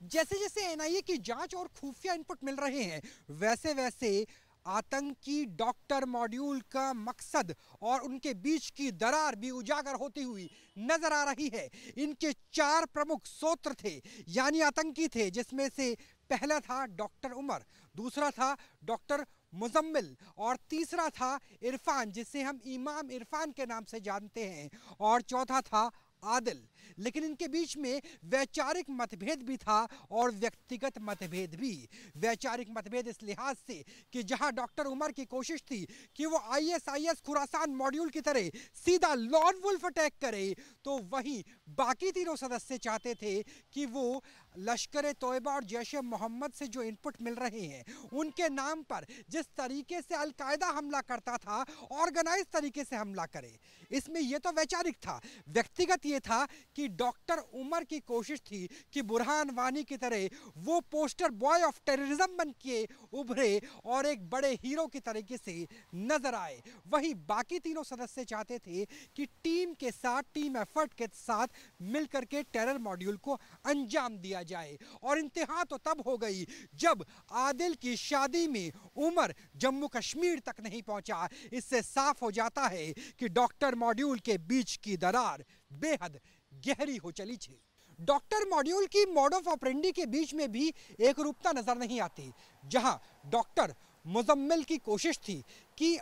जैसे जैसे एनआईए की जांच और खुफिया इनपुट मिल रहे हैं, वैसे वैसे आतंकी डॉक्टर मॉड्यूल का मकसद और उनके बीच की दरार भी उजागर होती हुई नजर आ रही है। इनके 4 प्रमुख सूत्र थे, यानी आतंकी थे, जिसमें से पहला था डॉक्टर उमर, दूसरा था डॉक्टर मुजम्मिल और तीसरा था इरफान, जिसे हम इमाम इरफान के नाम से जानते हैं, और चौथा था आदिल। लेकिन इनके बीच में वैचारिक मतभेद भी था और व्यक्तिगत मतभेद भी। वैचारिक मतभेद इस लिहाज से कि जहां डॉक्टर उमर की कोशिश थी कि वो आईएसआईएस खुरासान मॉड्यूल की तरह सीधा लॉन वुल्फ अटैक करे, तो वहीं बाकी तीनों सदस्य चाहते थे कि वो लश्कर तोयबा और जैश ए मोहम्मद से जो इनपुट मिल रहे हैं उनके नाम पर जिस तरीके से अलकायदा हमला करता था, ऑर्गेनाइज तरीके से हमला करे। इसमें यह तो वैचारिक था। व्यक्तिगत ये था कि डॉक्टर उमर की कोशिश थी कि बुरहान वानी की तरह वो पोस्टर बॉय ऑफ टेररिज्म बन के उभरे और एक बड़े हीरो की तरीके से नजर आए। वहीं बाकी तीनों सदस्य चाहते थे कि टीम के साथ, टीम एफर्ट के साथ मिलकर के टेरर मॉड्यूल को अंजाम दिया जाए। और इंतहा तो तब हो गई जब आदिल की शादी में उमर जम्मू कश्मीर तक नहीं पहुंचा। इससे साफ हो जाता है कि डॉक्टर मॉड्यूल के बीच की दरार बेहद गहरी हो चली थी। डॉक्टर मॉड्यूल की मोड ऑफ ऑपरेंडी के बीच में भी एक रूपता नजर नहीं आती। जहां डॉक्टर मुजम्मिल की कोशिश थी कि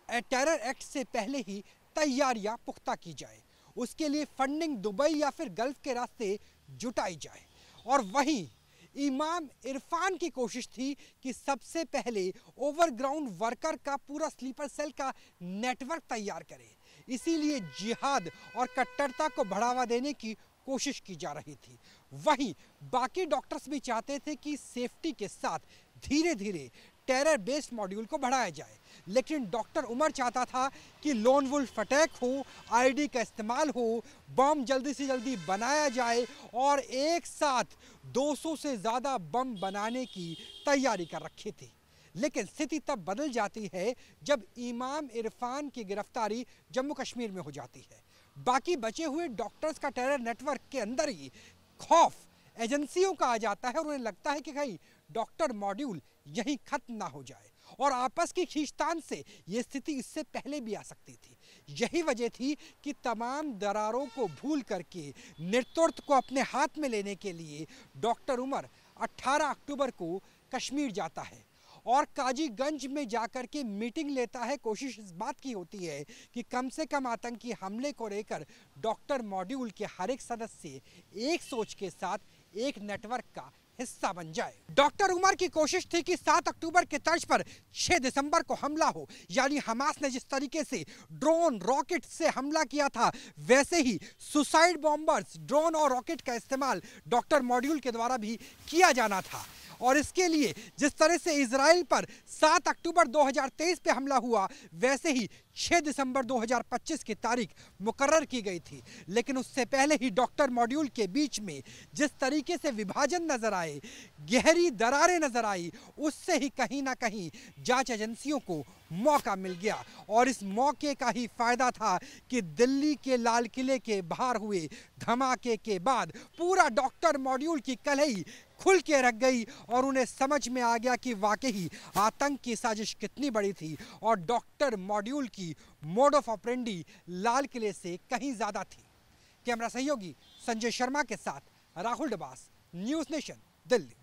टेरर एक्ट से पहले ही तैयारियां पुख्ता की जाए, उसके लिए फंडिंग दुबई या फिर गल्फ के रास्ते जुटाई जाए, और वहीं इमाम इरफान की कोशिश थी कि सबसे पहले ओवरग्राउंड वर्कर का पूरा स्लीपर सेल का नेटवर्क तैयार करे। इसीलिए जिहाद और कट्टरता को बढ़ावा देने की कोशिश की जा रही थी। वहीं बाकी डॉक्टर्स भी चाहते थे कि सेफ्टी के साथ धीरे धीरे टेरर बेस्ड मॉड्यूल को बढ़ाया जाए। लेकिन डॉक्टर उमर चाहता था कि लोन वुल्फ अटैक हो, आईडी का इस्तेमाल हो, बम जल्दी से जल्दी बनाया जाए और एक साथ 200 से ज़्यादा बम बनाने की तैयारी कर रखी थी। लेकिन स्थिति तब बदल जाती है जब इमाम इरफान की गिरफ्तारी जम्मू कश्मीर में हो जाती है। बाकी बचे हुए डॉक्टर्स का टेरर नेटवर्क के अंदर ही खौफ एजेंसियों का आ जाता है और उन्हें लगता है कि कहीं डॉक्टर मॉड्यूल यहीं खत्म ना हो जाए, और आपस की खींचतान से ये स्थिति इससे पहले भी आ सकती थी। यही वजह थी कि तमाम दरारों को भूल करके नेतृत्व को अपने हाथ में लेने के लिए डॉक्टर उमर 18 अक्टूबर को कश्मीर जाता है और काजीगंज में जाकर के मीटिंग लेता है। कोशिश इस बात की होती है कि कम से कम आतंकी हमले को लेकर डॉक्टर मॉड्यूल के हर एक सदस्य एक सोच के साथ एक नेटवर्क का हिस्सा बन जाए। डॉक्टर उमर की कोशिश थी कि 7 अक्टूबर के तर्ज पर 6 दिसंबर को हमला हो, यानी हमास ने जिस तरीके से ड्रोन रॉकेट से हमला किया था, वैसे ही सुसाइड बॉम्बर्स, ड्रोन और रॉकेट का इस्तेमाल डॉक्टर मॉड्यूल के द्वारा भी किया जाना था। और इसके लिए जिस तरह से इजराइल पर 7 अक्टूबर 2023 पे हमला हुआ, वैसे ही 6 दिसंबर 2025 की तारीख मुकर्रर की गई थी। लेकिन उससे पहले ही डॉक्टर मॉड्यूल के बीच में जिस तरीके से विभाजन नजर आए, गहरी दरारें नजर आई, उससे ही कहीं ना कहीं जांच एजेंसियों को मौका मिल गया। और इस मौके का ही फायदा था कि दिल्ली के लाल किले के बाहर हुए धमाके के बाद पूरा डॉक्टर मॉड्यूल की कलही खुल के रख गई और उन्हें समझ में आ गया कि वाकई आतंक की साजिश कितनी बड़ी थी और डॉक्टर मॉड्यूल की मोड ऑफ ऑपरेंडी लाल किले से कहीं ज्यादा थी। कैमरा सहयोगी संजय शर्मा के साथ राहुल डबास, न्यूज़ नेशन, दिल्ली।